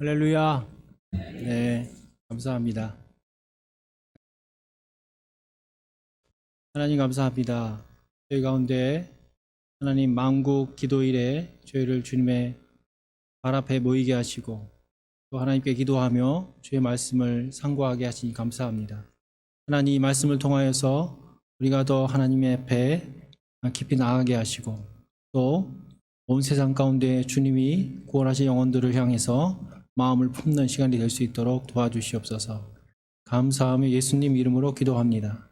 할렐루야. 네, 감사합니다. 하나님 감사합니다. 저희 가운데 하나님 만국 기도일에 저희를 주님의 발 앞에 모이게 하시고 또 하나님께 기도하며 주의 말씀을 상고하게 하시니 감사합니다. 하나님 이 말씀을 통하여서 우리가 더 하나님의 앞에 깊이 나아가게 하시고 또 온 세상 가운데 주님이 구원하신 영혼들을 향해서 마음을 품는 시간이 될 수 있도록 도와주시옵소서. 감사하며 예수님 이름으로 기도합니다.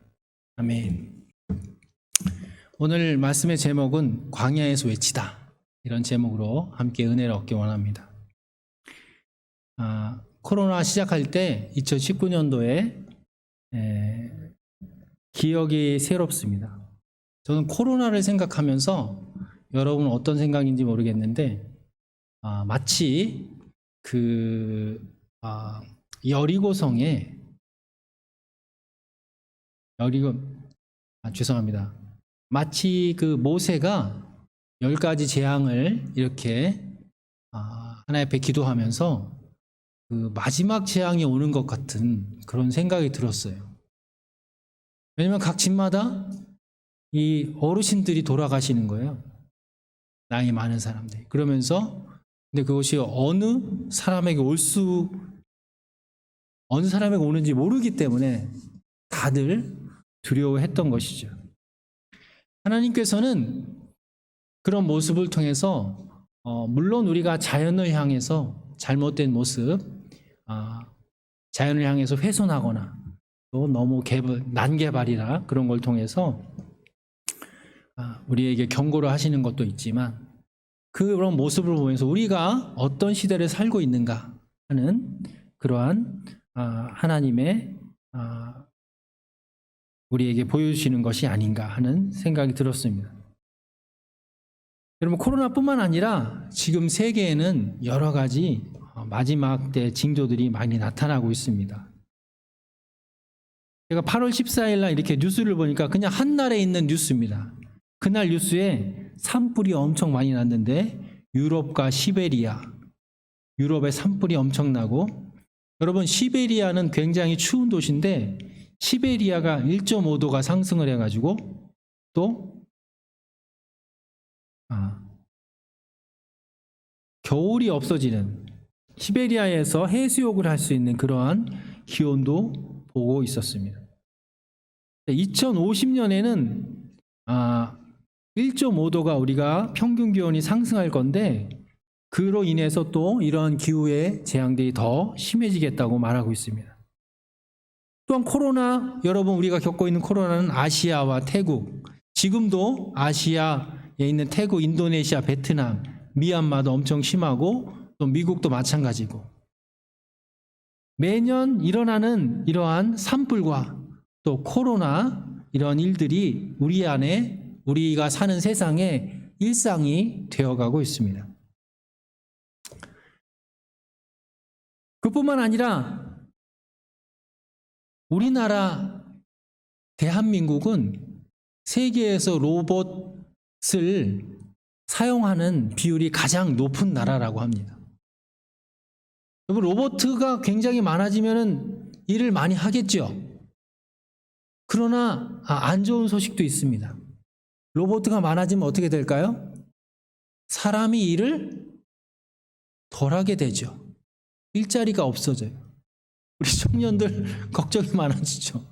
아멘. 오늘 말씀의 제목은 광야에서 외치다, 이런 제목으로 함께 은혜를 얻기 원합니다. 코로나 시작할 때 2019년도에 기억이 새롭습니다. 저는 코로나를 생각하면서 여러분은 어떤 생각인지 모르겠는데 마치 여리고성에 죄송합니다. 마치 그 모세가 10가지 재앙을 이렇게 하나님 앞에 기도하면서 그 마지막 재앙이 오는 것 같은 그런 생각이 들었어요. 왜냐면 각 집마다 이 어르신들이 돌아가시는 거예요. 나이 많은 사람들이. 그러면서 근데 그것이 어느 사람에게 오는지 모르기 때문에 다들 두려워했던 것이죠. 하나님께서는 그런 모습을 통해서 물론 우리가 자연을 향해서 잘못된 모습, 자연을 향해서 훼손하거나 또 너무 난개발이나 그런 걸 통해서 우리에게 경고를 하시는 것도 있지만 그런 모습을 보면서 우리가 어떤 시대를 살고 있는가 하는 그러한 하나님의 우리에게 보여주시는 것이 아닌가 하는 생각이 들었습니다. 여러분, 코로나뿐만 아니라 지금 세계에는 여러 가지 마지막 때 징조들이 많이 나타나고 있습니다. 제가 8월 14일 날 이렇게 뉴스를 보니까 그냥 한날에 있는 뉴스입니다. 그날 뉴스에 산불이 엄청 많이 났는데 유럽과 시베리아, 유럽에 산불이 엄청나고, 여러분 시베리아는 굉장히 추운 도시인데 시베리아가 1.5도가 상승을 해가지고 또 겨울이 없어지는, 시베리아에서 해수욕을 할 수 있는 그러한 기온도 보고 있었습니다. 2050년에는 1.5도가 우리가 평균 기온이 상승할 건데 그로 인해서 또 이러한 기후의 재앙들이 더 심해지겠다고 말하고 있습니다. 또한 코로나, 여러분 우리가 겪고 있는 코로나는 아시아와 태국, 지금도 아시아에 있는 태국, 인도네시아, 베트남, 미얀마도 엄청 심하고 또 미국도 마찬가지고, 매년 일어나는 이러한 산불과 또 코로나, 이러한 일들이 우리 안에, 우리가 사는 세상에 일상이 되어가고 있습니다. 그뿐만 아니라 우리나라 대한민국은 세계에서 로봇을 사용하는 비율이 가장 높은 나라라고 합니다. 여러분, 로봇가 굉장히 많아지면 일을 많이 하겠죠. 그러나 안 좋은 소식도 있습니다. 로봇가 많아지면 어떻게 될까요? 사람이 일을 덜 하게 되죠. 일자리가 없어져요. 우리 청년들 걱정이 많아지죠.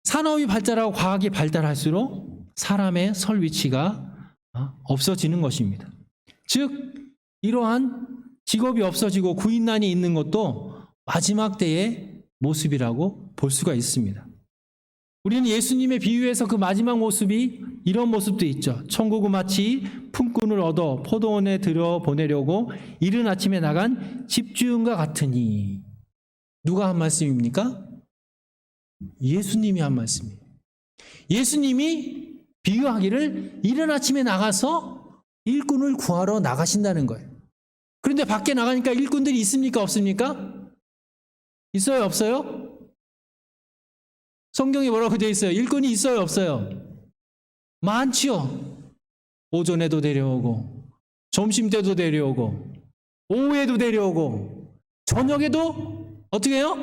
산업이 발달하고 과학이 발달할수록 사람의 설 위치가 없어지는 것입니다. 즉 이러한 직업이 없어지고 구인난이 있는 것도 마지막 때의 모습이라고 볼 수가 있습니다. 우리는 예수님의 비유에서 그 마지막 모습이 이런 모습도 있죠. 천국은 마치 품꾼을 얻어 포도원에 들여보내려고 이른 아침에 나간 집주인과 같으니. 누가 한 말씀입니까? 예수님이 한 말씀이에요. 예수님이 비유하기를 이른 아침에 나가서 일꾼을 구하러 나가신다는 거예요. 그런데 밖에 나가니까 일꾼들이 있습니까? 없습니까? 있어요? 없어요? 성경에 뭐라고 되어 있어요? 일꾼이 있어요? 없어요? 많지요. 오전에도 데려오고 점심때도 데려오고 오후에도 데려오고 저녁에도 어떻게 해요?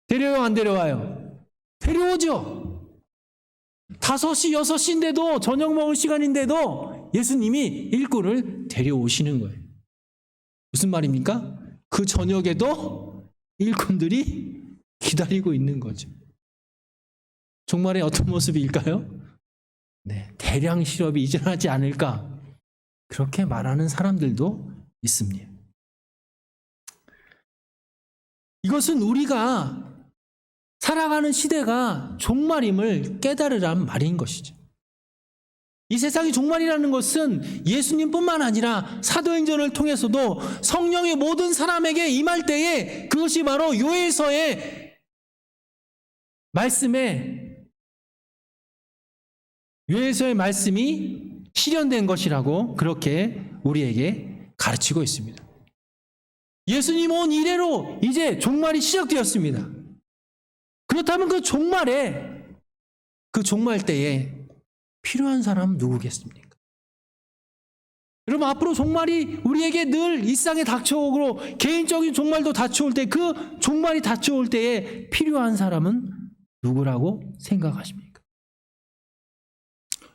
데려와요, 안 데려와요? 데려오죠. 5시, 6시인데도 저녁 먹을 시간인데도 예수님이 일꾼을 데려오시는 거예요. 무슨 말입니까? 그 저녁에도 일꾼들이 기다리고 있는 거죠. 종말의 어떤 모습일까요? 네, 대량 실업이 일어나지 않을까? 그렇게 말하는 사람들도 있습니다. 이것은 우리가 살아가는 시대가 종말임을 깨달으란 말인 것이죠. 이 세상이 종말이라는 것은 예수님뿐만 아니라 사도행전을 통해서도 성령의 모든 사람에게 임할 때에 그것이 바로 요엘서의 말씀이 실현된 것이라고 그렇게 우리에게 가르치고 있습니다. 예수님 온 이래로 이제 종말이 시작되었습니다. 그렇다면 그 종말 때에 필요한 사람은 누구겠습니까? 여러분, 앞으로 종말이 우리에게 늘 일상에 닥쳐오고 개인적인 종말도 닥쳐올 때, 그 종말이 닥쳐올 때에 필요한 사람은 누구라고 생각하십니까?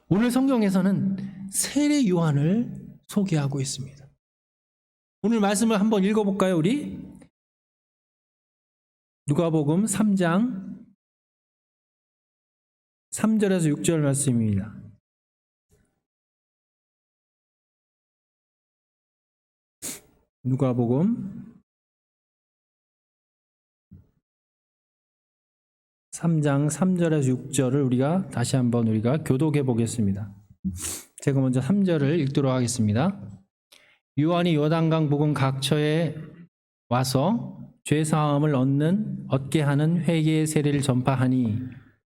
오늘 성경에서는 세례 요한을 소개하고 있습니다. 오늘 말씀을 한번 읽어볼까요, 우리? 누가복음 3장 3절에서 6절 말씀입니다. 누가복음 3장 3절에서 6절을 우리가 다시 한번 교독해 보겠습니다. 제가 먼저 3절을 읽도록 하겠습니다. 요한이 요단강 부근 각처에 와서 죄사함을 얻게 하는 회개의 세례를 전파하니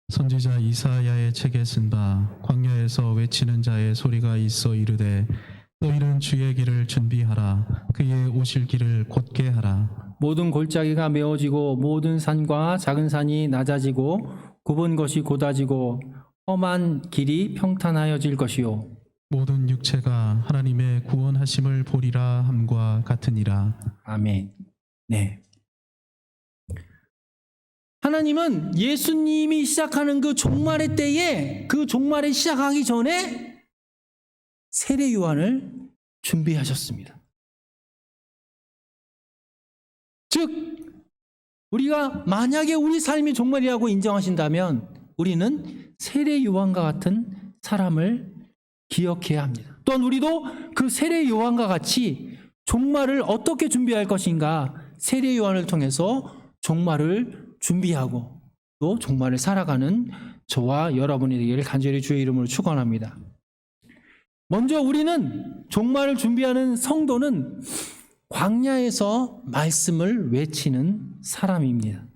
선지자 이사야의 책에 쓴 바 광야에서 외치는 자의 소리가 있어 이르되 너희는 주의 길을 준비하라 그의 오실 길을 곧게 하라. 모든 골짜기가 메워지고 모든 산과 작은 산이 낮아지고 굽은 것이 곧아지고 험한 길이 평탄하여질 것이요 모든 육체가 하나님의 구원하심을 보리라 함과 같으니라. 아멘. 네. 하나님은 예수님이 시작하는 그 종말의 때에, 그 종말이 시작하기 전에 세례 요한을 준비하셨습니다. 즉, 우리가 만약에 우리 삶이 종말이라고 인정하신다면 우리는 세례 요한과 같은 사람을 기억해야 합니다. 또한 우리도 그 세례 요한과 같이 종말을 어떻게 준비할 것인가, 세례 요한을 통해서 종말을 준비하고 또 종말을 살아가는 저와 여러분이 되기를 간절히 주의 이름으로 축원합니다. 먼저 우리는 종말을 준비하는 성도는 광야에서 말씀을 외치는 사람입니다.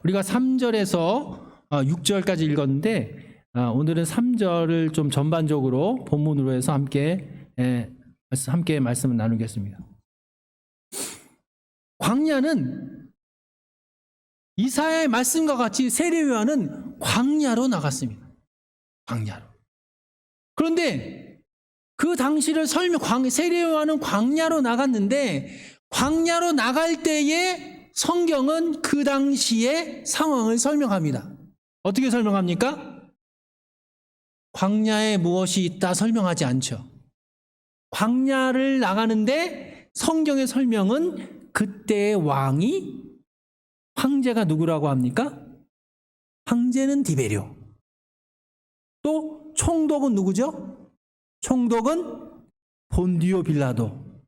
우리가 3절에서 6절까지 읽었는데 오늘은 3절을 좀 전반적으로 본문으로 해서 함께 말씀을 나누겠습니다. 광야는 이사야의 말씀과 같이 세례 요한은 광야로 나갔습니다. 광야로. 그런데 그 당시를 세례 요한은 광야로 나갔는데 광야로 나갈 때에 성경은 그 당시의 상황을 설명합니다. 어떻게 설명합니까? 광야에 무엇이 있다 설명하지 않죠. 광야를 나가는데 성경의 설명은 그때의 황제가 누구라고 합니까? 황제는 디베rio. 또 총독은 누구죠? 총독은 본디오 빌라도.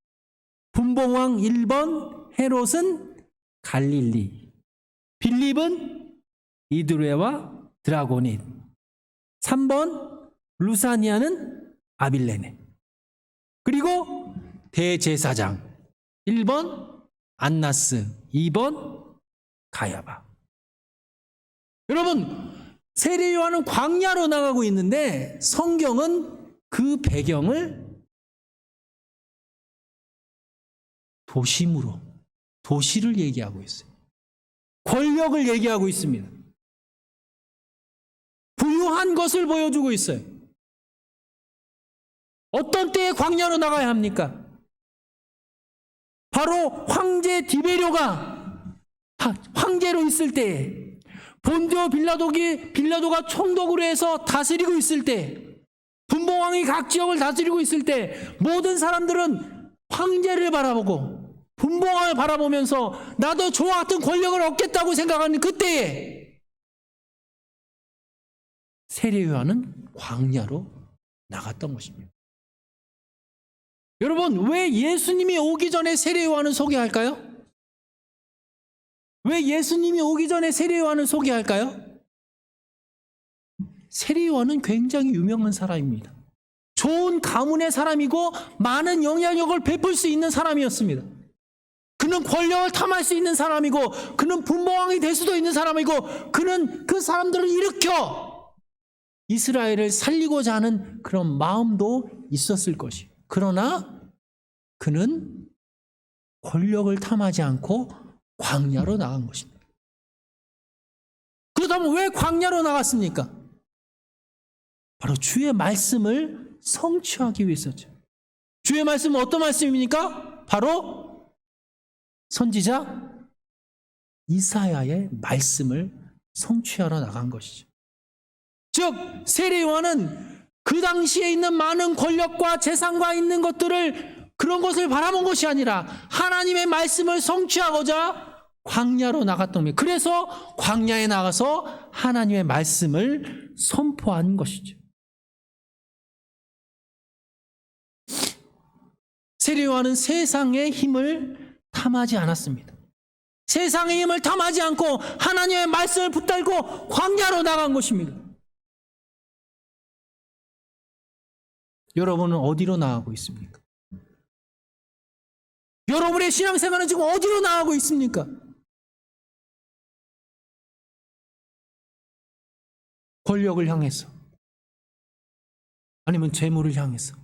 분봉왕 1번 헤롯은 갈릴리. 빌립은 이두레와 드라고닛. 3번 루사니아는 아빌레네. 그리고 대제사장 1번 안나스, 2번 가야바. 여러분, 세례 요한은 광야로 나가고 있는데 성경은 그 배경을 도시를 얘기하고 있어요. 권력을 얘기하고 있습니다. 부유한 것을 보여주고 있어요. 어떤 때에 광야로 나가야 합니까? 바로 황제 디베료가 황제로 있을 때에, 본디오 빌라도가 총독으로 해서 다스리고 있을 때, 분봉왕이 각 지역을 다스리고 있을 때, 모든 사람들은 황제를 바라보고 분봉왕을 바라보면서 나도 저와 같은 권력을 얻겠다고 생각하는 그때에 세례 요한은 광야로 나갔던 것입니다. 여러분, 왜 예수님이 오기 전에 세례 요한을 소개할까요? 왜 예수님이 오기 전에 세례 요한을 소개할까요? 세례 요한은 굉장히 유명한 사람입니다. 좋은 가문의 사람이고 많은 영향력을 베풀 수 있는 사람이었습니다. 그는 권력을 탐할 수 있는 사람이고, 그는 분봉왕이 될 수도 있는 사람이고, 그는 그 사람들을 일으켜 이스라엘을 살리고자 하는 그런 마음도 있었을 것이에요. 그러나 그는 권력을 탐하지 않고 광야로 나간 것입니다. 그렇다면 왜 광야로 나갔습니까? 바로 주의 말씀을 성취하기 위해서죠. 주의 말씀은 어떤 말씀입니까? 바로 선지자 이사야의 말씀을 성취하러 나간 것이죠. 즉 세례 요한은 그 당시에 있는 많은 권력과 재산과 있는 것들을, 그런 것을 바라본 것이 아니라 하나님의 말씀을 성취하고자 광야로 나갔던 겁니다. 그래서 광야에 나가서 하나님의 말씀을 선포한 것이죠. 세례 요한은 세상의 힘을 탐하지 않았습니다. 세상의 힘을 탐하지 않고 하나님의 말씀을 붙들고 광야로 나간 것입니다. 여러분은 어디로 나가고 있습니까? 여러분의 신앙생활은 지금 어디로 나가고 있습니까? 권력을 향해서, 아니면 재물을 향해서,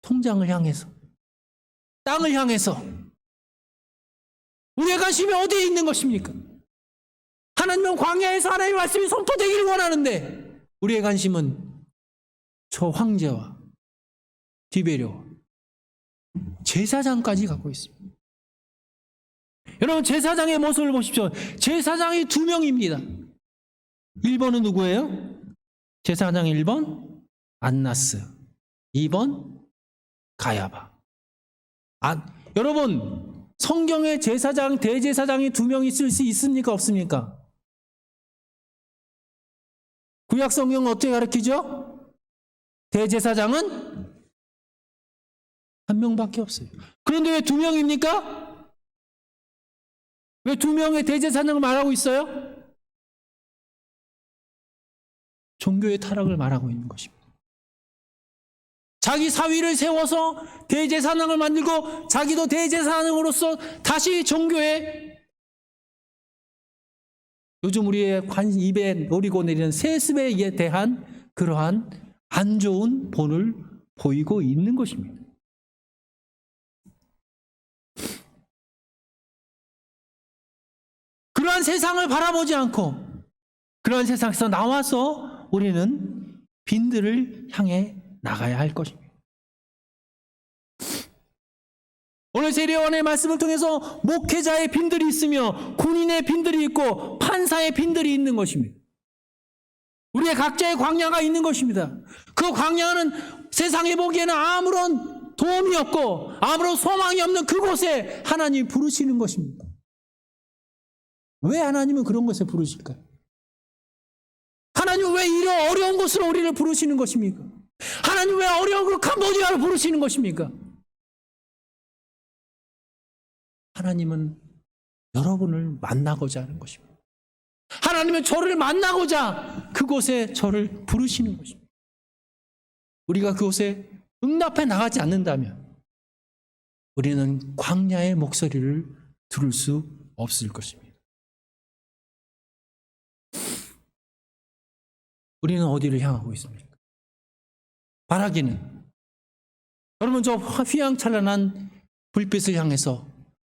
통장을 향해서, 땅을 향해서, 우리의 관심이 어디에 있는 것입니까? 하나님은 광야에서 하나님의 말씀이 선포되기를 원하는데, 우리의 관심은 저 황제와 디베료와 제사장까지 갖고 있습니다. 여러분, 제사장의 모습을 보십시오. 제사장이 2명입니다. 1번은 누구예요? 제사장 1번 안나스, 2번 가야바. 여러분, 성경에 제사장, 대제사장이 2명 있을 수 있습니까? 없습니까? 구약 성경은 어떻게 가르치죠? 대제사장은 1명밖에 없어요. 그런데 왜 2명입니까? 왜 2명의 대제사장을 말하고 있어요? 종교의 타락을 말하고 있는 것입니다. 자기 사위를 세워서 대제사장을 만들고 자기도 대제사장으로서 다시 종교에, 요즘 우리의 입에 노리고 내리는 세습에 대한 그러한 안 좋은 본을 보이고 있는 것입니다. 그러한 세상을 바라보지 않고 그러한 세상에서 나와서 우리는 빈들을 향해 나가야 할 것입니다. 오늘 세례 요한의 말씀을 통해서 목회자의 빈들이 있으며 군인의 빈들이 있고 판사의 빈들이 있는 것입니다. 우리의 각자의 광야가 있는 것입니다. 그 광야는 세상에 보기에는 아무런 도움이 없고 아무런 소망이 없는 그곳에 하나님이 부르시는 것입니다. 왜 하나님은 그런 곳에 부르실까요? 하나님은 왜 이런 어려운 곳으로 우리를 부르시는 것입니까? 하나님 왜 어려운 그 캄보디아로 부르시는 것입니까? 하나님은 여러분을 만나고자 하는 것입니다. 하나님은 저를 만나고자 그곳에 저를 부르시는 것입니다. 우리가 그곳에 응답해 나가지 않는다면 우리는 광야의 목소리를 들을 수 없을 것입니다. 우리는 어디를 향하고 있습니까? 바라기는, 여러분, 저 휘황찬란한 불빛을 향해서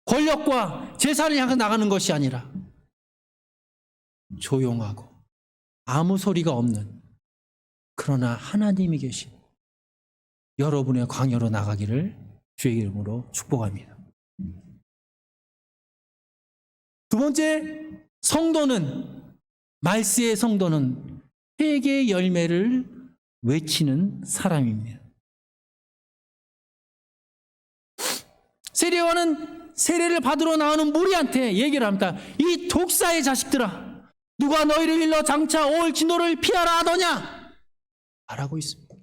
권력과 제사를 향해 나가는 것이 아니라 조용하고 아무 소리가 없는, 그러나 하나님이 계신 여러분의 광야로 나가기를 주의 이름으로 축복합니다. 두 번째, 성도는, 말세의 성도는 회개의 열매를 외치는 사람입니다. 세례요한은 세례를 받으러 나오는 무리한테 얘기를 합니다. 이 독사의 자식들아, 누가 너희를 일러 장차 올 진노를 피하라 하더냐? 말하고 있습니다.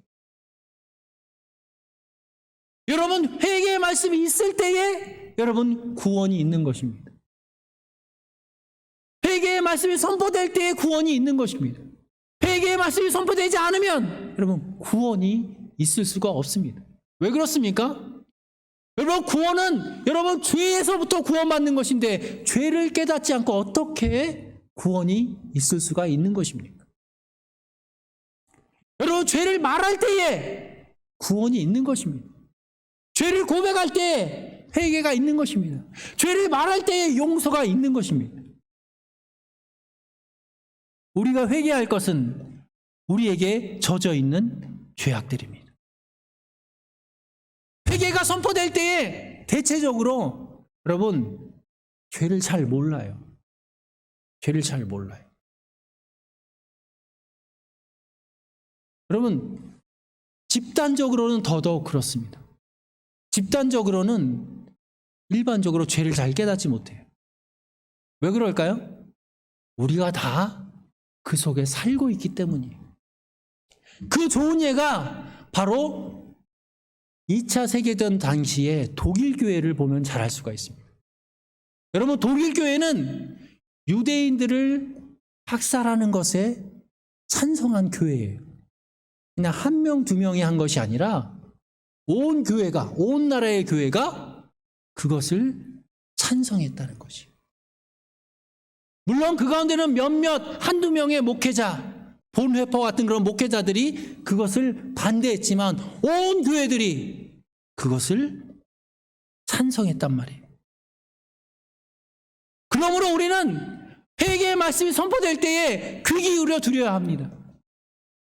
여러분, 회개의 말씀이 있을 때에 여러분 구원이 있는 것입니다. 회개의 말씀이 선포될 때에 구원이 있는 것입니다. 회개의 말씀이 선포되지 않으면 여러분 구원이 있을 수가 없습니다. 왜 그렇습니까? 여러분, 구원은 여러분 죄에서부터 구원받는 것인데 죄를 깨닫지 않고 어떻게 구원이 있을 수가 있는 것입니까? 여러분, 죄를 말할 때에 구원이 있는 것입니다. 죄를 고백할 때에 회개가 있는 것입니다. 죄를 말할 때에 용서가 있는 것입니다. 우리가 회개할 것은 우리에게 젖어 있는 죄악들입니다. 회개가 선포될 때에 대체적으로 여러분 죄를 잘 몰라요. 죄를 잘 몰라요. 여러분, 집단적으로는 더더욱 그렇습니다. 집단적으로는 일반적으로 죄를 잘 깨닫지 못해요. 왜 그럴까요? 우리가 다 그 속에 살고 있기 때문이에요. 그 좋은 예가 바로 2차 세계대전 당시에 독일 교회를 보면 잘 알 수가 있습니다. 여러분, 독일 교회는 유대인들을 학살하는 것에 찬성한 교회예요. 그냥 한 명, 두 명이 한 것이 아니라 온 교회가, 온 나라의 교회가 그것을 찬성했다는 것이에요. 물론 그 가운데는 몇몇, 한두 명의 목회자, 본회파 같은 그런 목회자들이 그것을 반대했지만 온 교회들이 그것을 찬성했단 말이에요. 그러므로 우리는 회개의 말씀이 선포될 때에 귀 기울여 드려야 합니다.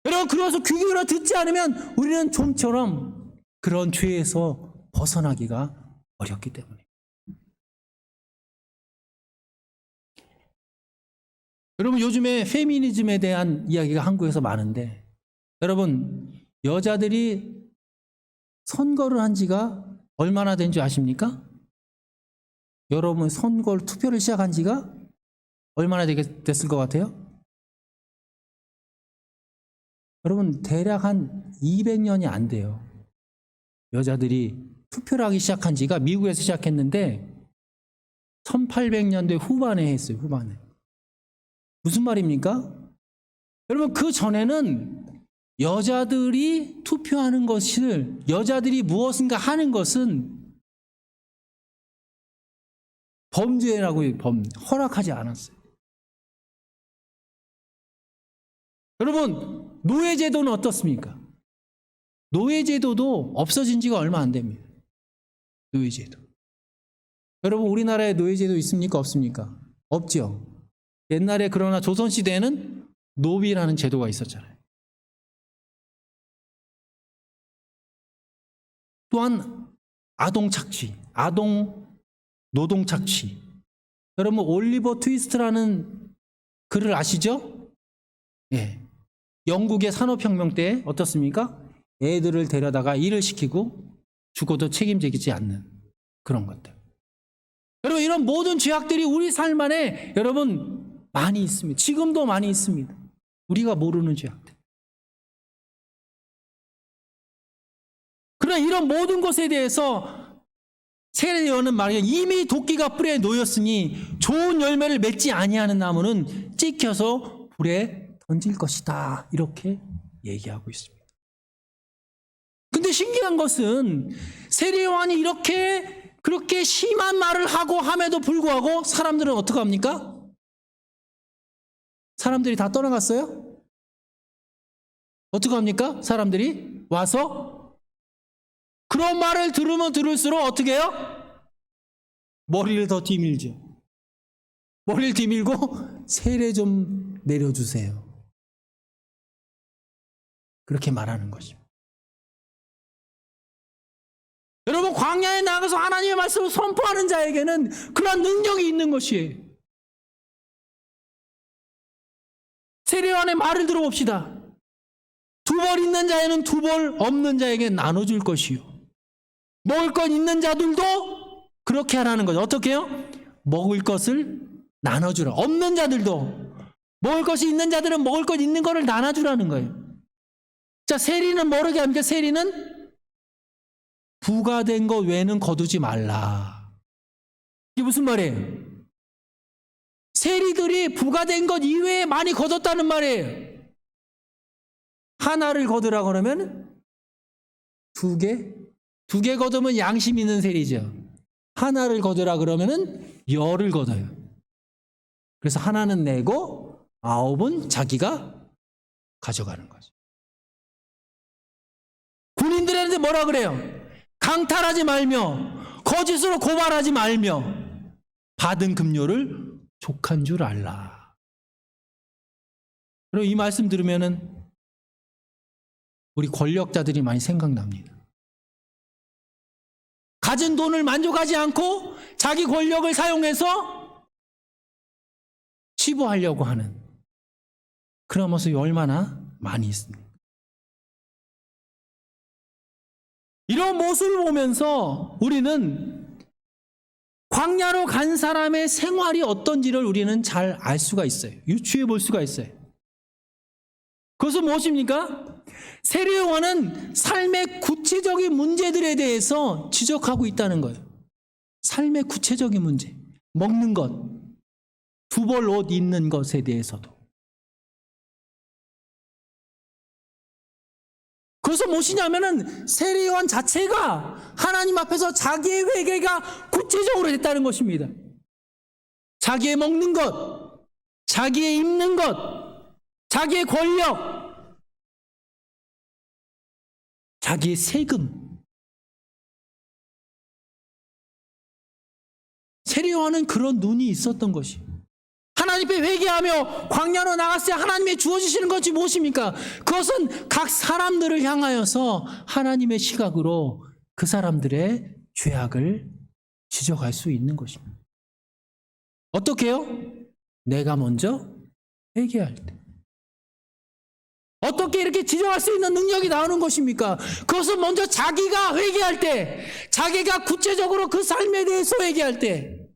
여러분, 그래서 귀 기울여 듣지 않으면 우리는 좀처럼 그런 죄에서 벗어나기가 어렵기 때문에. 여러분, 요즘에 페미니즘에 대한 이야기가 한국에서 많은데, 여러분, 여자들이 선거를 한 지가 얼마나 된 줄 아십니까? 여러분, 선거를, 투표를 시작한 지가 얼마나 됐을 것 같아요? 여러분, 대략 한 200년이 안 돼요. 여자들이 투표를 하기 시작한 지가, 미국에서 시작했는데 1800년대 후반에 했어요. 후반에. 무슨 말입니까? 여러분, 그 전에는 여자들이 투표하는 것을, 여자들이 무엇인가 하는 것은 범죄라고 허락하지 않았어요. 여러분, 노예제도는 어떻습니까? 노예제도도 없어진 지가 얼마 안 됩니다. 노예제도. 여러분, 우리나라에 노예제도 있습니까? 없습니까? 없죠. 옛날에, 그러나 조선시대에는 노비라는 제도가 있었잖아요. 또한 아동착취, 아동 노동착취. 여러분, 올리버 트위스트라는 글을 아시죠? 예. 영국의 산업혁명 때 어떻습니까? 애들을 데려다가 일을 시키고 죽어도 책임지지 않는 그런 것들. 여러분, 이런 모든 죄악들이 우리 삶 안에 여러분 많이 있습니다. 지금도 많이 있습니다. 우리가 모르는 죄악들. 그러나 이런 모든 것에 대해서 세례요한은 말이야, 이미 도끼가 뿔에 놓였으니 좋은 열매를 맺지 아니하는 나무는 찍혀서 불에 던질 것이다. 이렇게 얘기하고 있습니다. 근데 신기한 것은 세례요한이 그렇게 심한 말을 하고 함에도 불구하고 사람들은 어떻게 합니까? 사람들이 다 떠나갔어요? 어떻게 합니까? 사람들이 와서 그런 말을 들으면 들을수록 어떻게 해요? 머리를 더 뒤밀죠. 머리를 뒤밀고 세례 좀 내려주세요. 그렇게 말하는 것입니다. 여러분, 광야에 나가서 하나님의 말씀을 선포하는 자에게는 그러한 능력이 있는 것이에요. 세례요한의 말을 들어봅시다. 2벌 있는 자에는 2벌 없는 자에게 나눠줄 것이요. 먹을 것 있는 자들도 그렇게 하라는 거죠. 어떻게 해요? 먹을 것을 나눠주라. 없는 자들도 먹을 것이 있는 자들은 먹을 것 있는 거를 나눠주라는 거예요. 자, 세리는 뭐라게 합니까? 세리는 부가된 것 외에는 거두지 말라. 이게 무슨 말이에요? 세리들이 부가된 것 이외에 많이 거뒀다는 말이에요. 하나를 거두라 그러면 2개? 2개 거두면 양심 있는 세리죠. 하나를 거두라 그러면은 10을 거둬요. 그래서 하나는 내고 9은 자기가 가져가는 거죠. 군인들한테 뭐라 그래요? 강탈하지 말며 거짓으로 고발하지 말며 받은 급료를 족한 줄 알라. 그리고 이 말씀 들으면은 우리 권력자들이 많이 생각납니다. 가진 돈을 만족하지 않고 자기 권력을 사용해서 치부하려고 하는 그런 모습이 얼마나 많이 있습니다. 이런 모습을 보면서 우리는 광야로 간 사람의 생활이 어떤지를 우리는 잘 알 수가 있어요. 유추해 볼 수가 있어요. 그것은 무엇입니까? 세례요한은 삶의 구체적인 문제들에 대해서 지적하고 있다는 거예요. 삶의 구체적인 문제, 먹는 것, 2벌 옷 입는 것에 대해서도. 그래서 무엇이냐면은 세례요한 자체가 하나님 앞에서 자기의 회개가 구체적으로 됐다는 것입니다. 자기의 먹는 것, 자기의 입는 것, 자기의 권력, 자기의 세금. 세례요한은 그런 눈이 있었던 것이. 하나님께 회개하며 광야로 나갔을 때 하나님의 주어지시는 것이 무엇입니까? 그것은 각 사람들을 향하여서 하나님의 시각으로 그 사람들의 죄악을 지적할 수 있는 것입니다. 어떻게 해요? 내가 먼저 회개할 때. 어떻게 이렇게 지적할 수 있는 능력이 나오는 것입니까? 그것은 먼저 자기가 회개할 때, 자기가 구체적으로 그 삶에 대해서 회개할 때,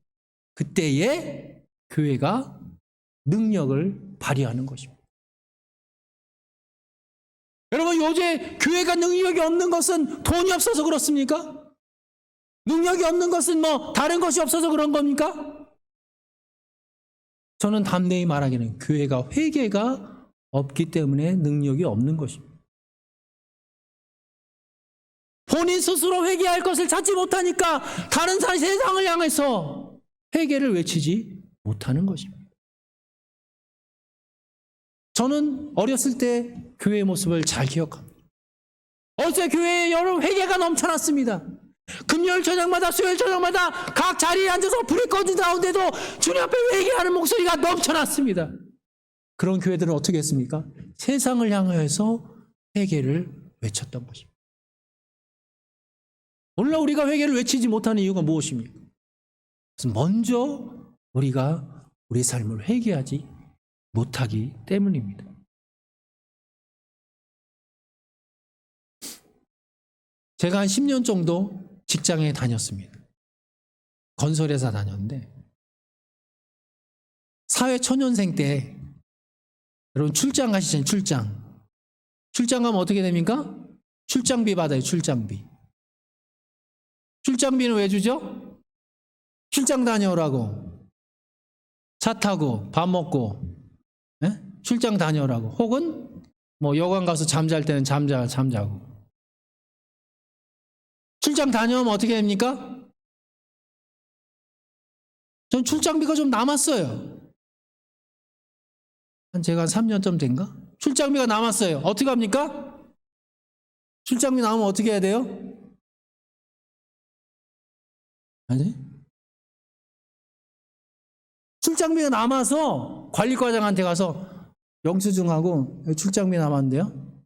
그때에 교회가 능력을 발휘하는 것입니다. 여러분, 요새 교회가 능력이 없는 것은 돈이 없어서 그렇습니까? 능력이 없는 것은 다른 것이 없어서 그런 겁니까? 저는 담대히 말하기는 교회가 회개가 없기 때문에 능력이 없는 것입니다. 본인 스스로 회개할 것을 찾지 못하니까 다른 세상을 향해서 회개를 외치지 못하는 것입니다. 저는 어렸을 때 교회의 모습을 잘 기억합니다. 어렸을 때 교회에 여러 회개가 넘쳐났습니다. 금요일 저녁마다 수요일 저녁마다 각 자리에 앉아서 불이 꺼진 가운데도 주님 앞에 회개하는 목소리가 넘쳐났습니다. 그런 교회들은 어떻게 했습니까? 세상을 향해서 회개를 외쳤던 것입니다. 오늘날 우리가 회개를 외치지 못하는 이유가 무엇입니까? 먼저 우리가 우리 삶을 회개하지 못하기 때문입니다. 제가 한 10년 정도 직장에 다녔습니다. 건설회사 다녔는데 사회초년생 때 여러분 출장 가시잖아요. 출장 가면 어떻게 됩니까? 출장비 받아요. 출장비는 왜 주죠? 출장 다녀오라고. 차 타고 밥 먹고 출장 다녀오라고. 혹은 여관 가서 잠잘 때는 잠자고. 출장 다녀오면 어떻게 됩니까? 전 출장비가 좀 남았어요. 제가 한 3년쯤 된가? 출장비가 남았어요. 어떻게 합니까? 출장비 나오면 어떻게 해야 돼요? 아니? 출장비가 남아서 관리과장한테 가서 영수증하고 출장비 남았는데요.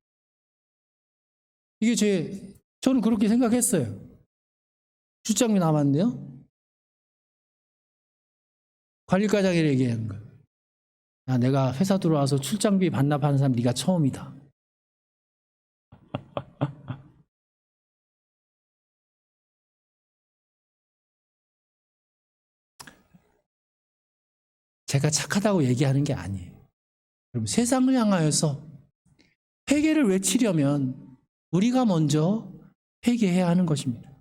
이게 저는 그렇게 생각했어요. 출장비 남았는데요. 관리과장이 얘기하는 거예요. 야, 내가 회사 들어와서 출장비 반납하는 사람 네가 처음이다. 제가 착하다고 얘기하는 게 아니에요. 여러분, 세상을 향하여서 회개를 외치려면 우리가 먼저 회개해야 하는 것입니다.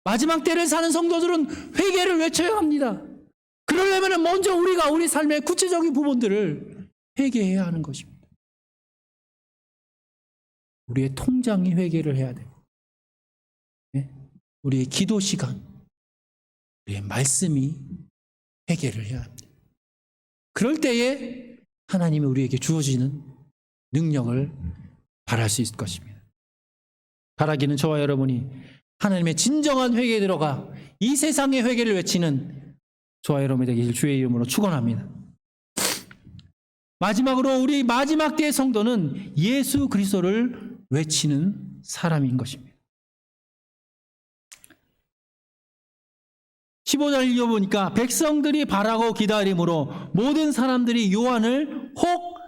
마지막 때를 사는 성도들은 회개를 외쳐야 합니다. 그러려면 먼저 우리가 우리 삶의 구체적인 부분들을 회개해야 하는 것입니다. 우리의 통장이 회개를 해야 되고, 우리의 기도 시간, 우리의 말씀이 회개를 해야 합니다. 그럴 때에 하나님이 우리에게 주어지는 능력을 발할 수 있을 것입니다. 바라기는 저와 여러분이 하나님의 진정한 회개에 들어가 이 세상의 회개를 외치는 저와 여러분이 되길 주의 이름으로 축원합니다. 마지막으로 우리 마지막 때의 성도는 예수 그리스도를 외치는 사람인 것입니다. 15절 읽어보니까 백성들이 바라고 기다림으로 모든 사람들이 요한을 혹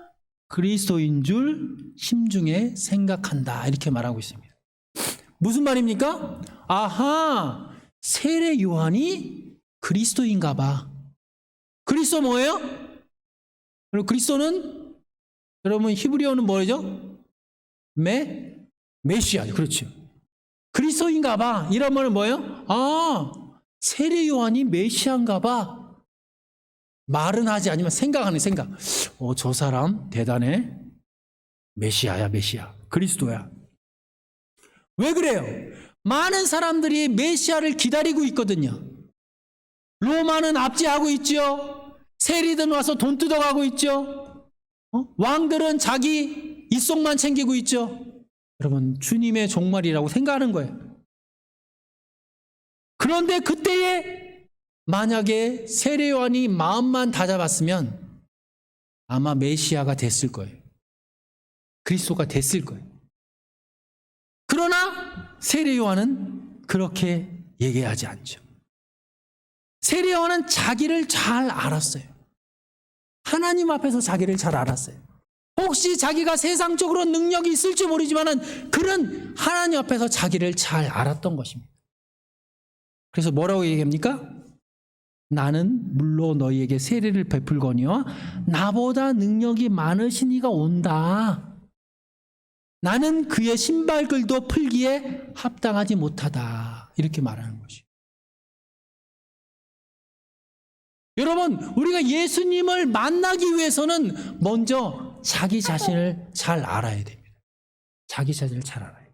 그리스도인 줄 심중에 생각한다, 이렇게 말하고 있습니다. 무슨 말입니까? 아하, 세례 요한이 그리스도인가 봐. 그리스도 뭐예요? 그리고 그리스도는 여러분 히브리어는 뭐죠? 메시아죠. 그렇죠. 그리스도인가 봐. 이런 말은 뭐예요? 아, 세례 요한이 메시아인가 봐. 말은 하지 않지만 생각하는 생각. 저 사람 대단해. 메시아야, 메시아. 그리스도야. 왜 그래요? 많은 사람들이 메시아를 기다리고 있거든요. 로마는 압제하고 있죠. 세리든 와서 돈 뜯어가고 있죠. 왕들은 자기 입속만 챙기고 있죠. 여러분, 주님의 종말이라고 생각하는 거예요. 그런데 그때에 만약에 세례 요한이 마음만 다잡았으면 아마 메시아가 됐을 거예요. 그리스도가 됐을 거예요. 그러나 세례 요한은 그렇게 얘기하지 않죠. 세례 요한은 자기를 잘 알았어요. 하나님 앞에서 자기를 잘 알았어요. 혹시 자기가 세상적으로 능력이 있을지 모르지만은 그는 하나님 앞에서 자기를 잘 알았던 것입니다. 그래서 뭐라고 얘기합니까? 나는 물로 너희에게 세례를 베풀거니와 나보다 능력이 많으신 이가 온다. 나는 그의 신발글도 풀기에 합당하지 못하다. 이렇게 말하는 것이에요. 여러분, 우리가 예수님을 만나기 위해서는 먼저 자기 자신을 잘 알아야 됩니다. 자기 자신을 잘 알아야 돼요.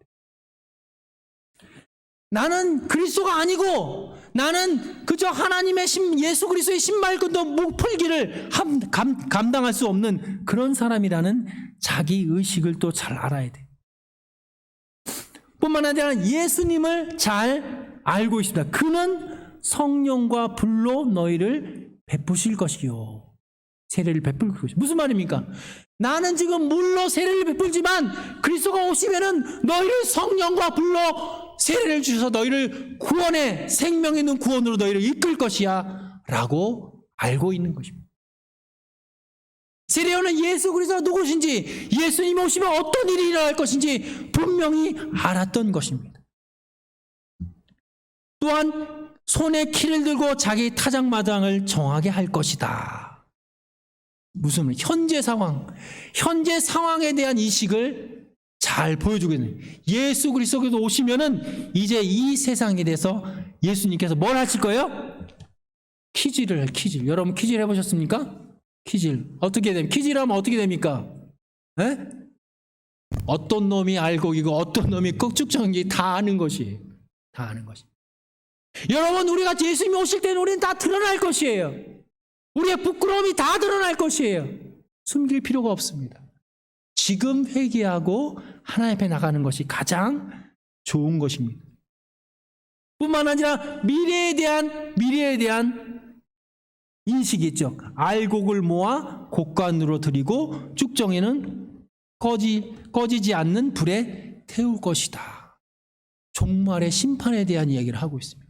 나는 그리스도가 아니고 나는 그저 하나님의 예수 그리스도의 신발끈도 목 풀기를 감당할 수 없는 그런 사람이라는 자기 의식을 또 잘 알아야 돼요. 뿐만 아니라 예수님을 잘 알고 있습니다. 그는 성령과 불로 너희를 베푸실 것이요. 세례를 베풀 것이요. 무슨 말입니까? 나는 지금 물로 세례를 베풀지만 그리스도가 오시면은 너희를 성령과 불로 세례를 주셔서 너희를 구원의 생명 있는 구원으로 너희를 이끌 것이야 라고 알고 있는 것입니다. 세례요한은 예수 그리스도가 누구신지, 예수님이 오시면 어떤 일이 일어날 것인지 분명히 알았던 것입니다. 또한 손에 키를 들고 자기 타작마당을 정하게 할 것이다. 무슨 현재 상황에 대한 인식을 잘 보여주겠네요. 예수 그리스도께서 오시면은 이제 이 세상에 대해서 예수님께서 뭘 하실 거예요? 퀴즈를 여러분 퀴즈를 해보셨습니까? 퀴즈 어떻게 됩니까? 퀴즈를 하면 어떻게 됩니까? 에? 어떤 놈이 알곡이고 어떤 놈이 꺽죽정인지 다 아는 것이에요. 다 아는 것이. 여러분, 우리가 예수님이 오실 때는 우리는 다 드러날 것이에요. 우리의 부끄러움이 다 드러날 것이에요. 숨길 필요가 없습니다. 지금 회개하고 하나님 앞에 나가는 것이 가장 좋은 것입니다. 뿐만 아니라 미래에 대한 인식이 있죠. 알곡을 모아 곡간으로 들이고 쭉정이는 꺼지지 않는 불에 태울 것이다. 종말의 심판에 대한 이야기를 하고 있습니다.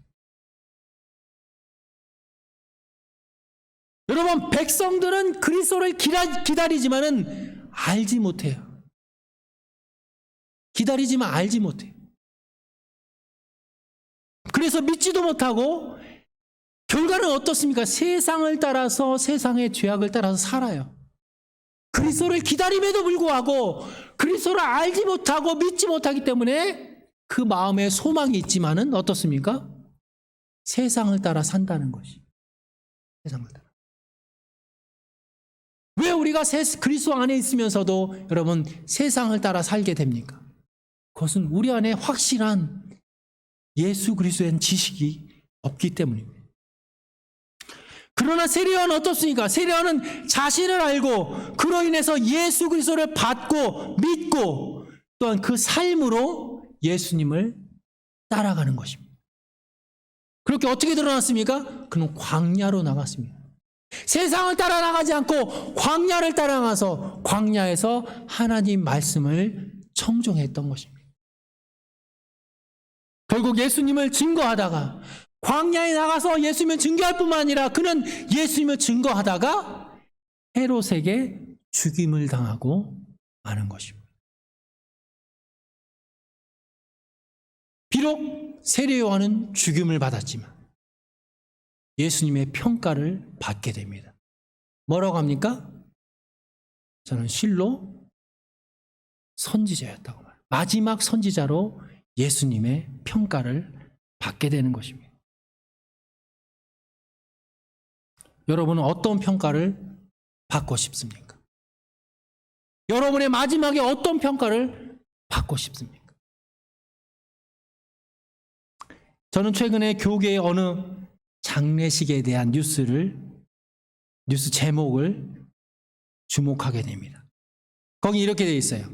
여러분, 백성들은 그리스도를 기다리지만은 알지 못해요. 기다리지만 알지 못해요. 그래서 믿지도 못하고 결과는 어떻습니까? 세상을 따라서, 세상의 죄악을 따라서 살아요. 그리스도를 기다림에도 불구하고 그리스도를 알지 못하고 믿지 못하기 때문에 그 마음에 소망이 있지만은 어떻습니까? 세상을 따라 산다는 것이. 세상을 따라. 왜 우리가 그리스도 안에 있으면서도 여러분 세상을 따라 살게 됩니까? 그것은 우리 안에 확실한 예수 그리스도에 대한 지식이 없기 때문입니다. 그러나 세례요한은 어떻습니까? 세례요한은 자신을 알고 그로 인해서 예수 그리스도를 받고 믿고 또한 그 삶으로 예수님을 따라가는 것입니다. 그렇게 어떻게 드러났습니까? 그는 광야로 나갔습니다. 세상을 따라 나가지 않고 광야를 따라가서 광야에서 하나님 말씀을 청종했던 것입니다. 결국 예수님을 증거하다가 광야에 나가서 예수님을 증거할 뿐만 아니라 그는 예수님을 증거하다가 헤롯에게 죽임을 당하고 마는 것입니다. 비록 세례요한은 죽임을 받았지만 예수님의 평가를 받게 됩니다. 뭐라고 합니까? 저는 실로 선지자였다고 말합니다. 마지막 선지자로 예수님의 평가를 받게 되는 것입니다. 여러분은 어떤 평가를 받고 싶습니까? 여러분의 마지막에 어떤 평가를 받고 싶습니까? 저는 최근에 교계의 어느 장례식에 대한 뉴스 제목을 주목하게 됩니다. 거기 이렇게 되어 있어요.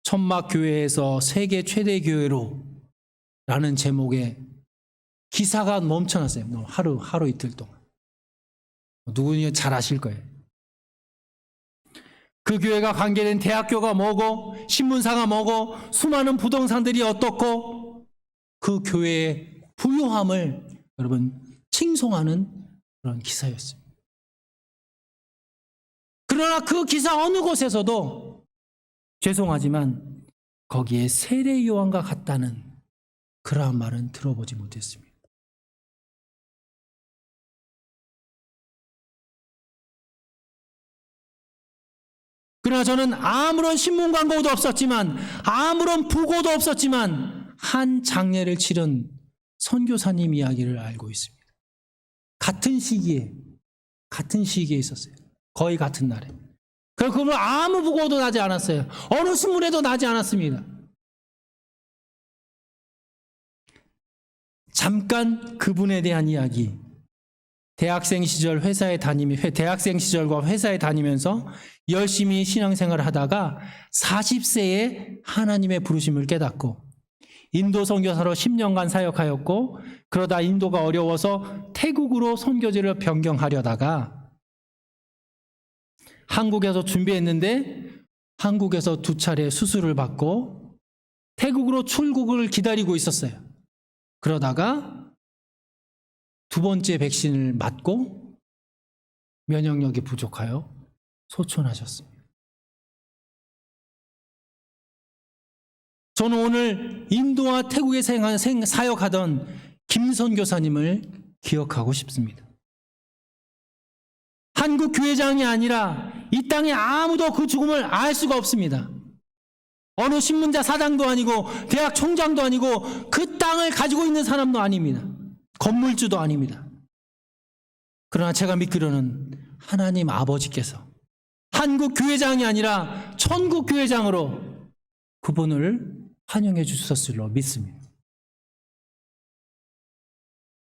천막교회에서 세계 최대 교회로 라는 제목의 기사가 넘쳐났어요. 하루 이틀 동안. 누구니 잘 아실 거예요. 그 교회가 관계된 대학교가 뭐고 신문사가 뭐고 수많은 부동산들이 어떻고 그 교회의 부유함을 여러분 칭송하는 그런 기사였습니다. 그러나 그 기사 어느 곳에서도 죄송하지만 거기에 세례 요한과 같다는 그러한 말은 들어보지 못했습니다. 그러나 저는 아무런 신문 광고도 없었지만 아무런 부고도 없었지만 한 장례를 치른 선교사님 이야기를 알고 있습니다. 같은 시기에 있었어요. 거의 같은 날에. 그분은 아무 부고도 나지 않았어요. 어느 신문에도 나지 않았습니다. 잠깐 그분에 대한 이야기. 대학생 시절과 회사에 다니면서 열심히 신앙생활을 하다가 40세에 하나님의 부르심을 깨닫고 인도 선교사로 10년간 사역하였고 그러다 인도가 어려워서 태국으로 선교지를 변경하려다가 한국에서 준비했는데 한국에서 2차례 수술을 받고 태국으로 출국을 기다리고 있었어요. 그러다가 2번째 백신을 맞고 면역력이 부족하여 소천하셨습니다. 저는 오늘 인도와 태국에 사역하던 김 선교사님을 기억하고 싶습니다. 한국 교회장이 아니라 이 땅에 아무도 그 죽음을 알 수가 없습니다. 어느 신문자 사장도 아니고 대학 총장도 아니고 그 땅을 가지고 있는 사람도 아닙니다. 건물주도 아닙니다. 그러나 제가 믿기로는 하나님 아버지께서 한국 교회장이 아니라 천국 교회장으로 그분을 환영해 주셨을 로 믿습니다.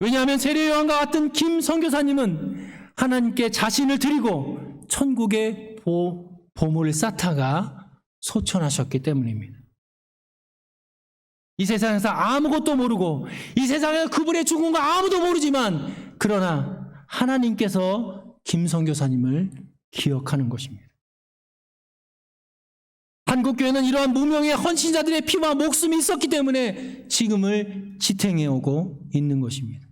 왜냐하면 세례 요한과 같은 김 선교사님은 하나님께 자신을 드리고 천국의 보물을 쌓다가 소천하셨기 때문입니다. 이 세상에서 아무것도 모르고 이 세상에서 그분의 죽은 거 아무도 모르지만 그러나 하나님께서 김 선교사님을 기억하는 것입니다. 한국교회는 이러한 무명의 헌신자들의 피와 목숨이 있었기 때문에 지금을 지탱해 오고 있는 것입니다.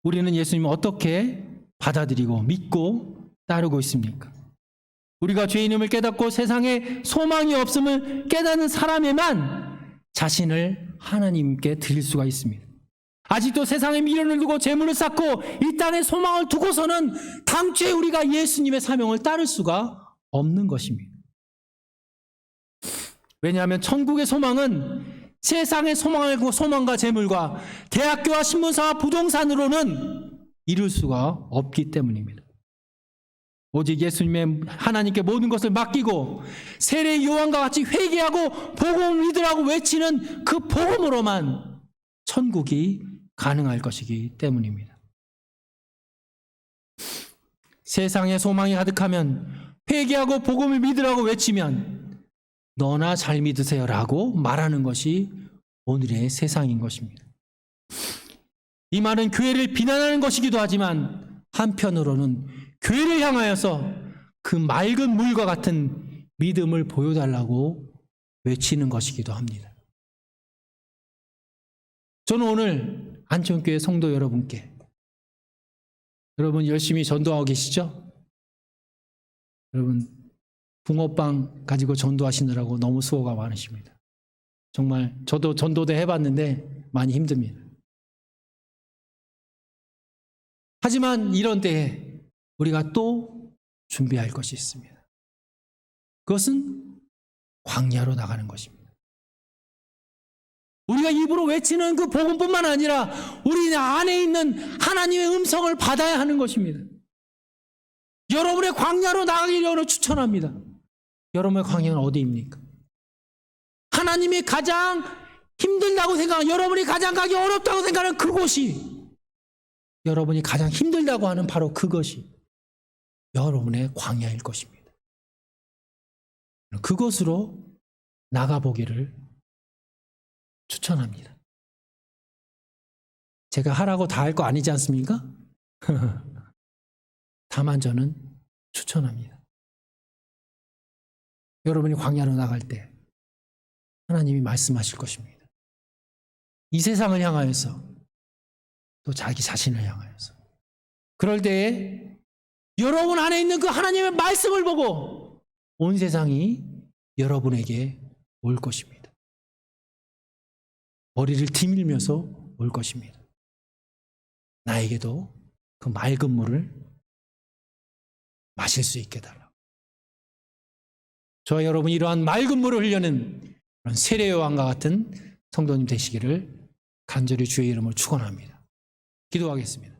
우리는 예수님을 어떻게 받아들이고 믿고 따르고 있습니까? 우리가 죄인임을 깨닫고 세상에 소망이 없음을 깨닫는 사람에만 자신을 하나님께 드릴 수가 있습니다. 아직도 세상에 미련을 두고 재물을 쌓고 이 땅에 소망을 두고서는 당초에 우리가 예수님의 사명을 따를 수가 없는 것입니다. 왜냐하면 천국의 소망은 세상의 소망과 재물과 대학교와 신문사와 부동산으로는 이룰 수가 없기 때문입니다. 오직 예수님의 하나님께 모든 것을 맡기고 세례 요한과 같이 회개하고 복음을 믿으라고 외치는 그 복음으로만 천국이 가능할 것이기 때문입니다. 세상에 소망이 가득하면 회개하고 복음을 믿으라고 외치면 너나 잘 믿으세요라고 말하는 것이 오늘의 세상인 것입니다. 이 말은 교회를 비난하는 것이기도 하지만 한편으로는 교회를 향하여서 그 맑은 물과 같은 믿음을 보여달라고 외치는 것이기도 합니다. 저는 오늘 안천교회 성도 여러분께, 여러분 열심히 전도하고 계시죠? 여러분 붕어빵 가지고 전도하시느라고 너무 수고가 많으십니다. 정말 저도 전도대 해봤는데 많이 힘듭니다. 하지만 이런 때에 우리가 또 준비할 것이 있습니다. 그것은 광야로 나가는 것입니다. 우리가 입으로 외치는 그 복음뿐만 아니라 우리 안에 있는 하나님의 음성을 받아야 하는 것입니다. 여러분의 광야로 나가기를 저는 추천합니다. 여러분의 광야는 어디입니까? 하나님이 가장 힘들다고 생각하는, 여러분이 가장 가기 어렵다고 생각하는 그곳이, 여러분이 가장 힘들다고 하는 바로 그것이 여러분의 광야일 것입니다. 그것으로 나가보기를 추천합니다. 제가 하라고 다 할 거 아니지 않습니까? 다만 저는 추천합니다. 여러분이 광야로 나갈 때 하나님이 말씀하실 것입니다. 이 세상을 향하여서 또 자기 자신을 향하여서. 그럴 때에 여러분 안에 있는 그 하나님의 말씀을 보고 온 세상이 여러분에게 올 것입니다. 머리를 디밀면서 올 것입니다. 나에게도 그 맑은 물을 마실 수 있게 달라고. 저와 여러분이 이러한 맑은 물을 흘려는 그런 세례 요한과 같은 성도님 되시기를 간절히 주의 이름으로 축원합니다. 기도하겠습니다.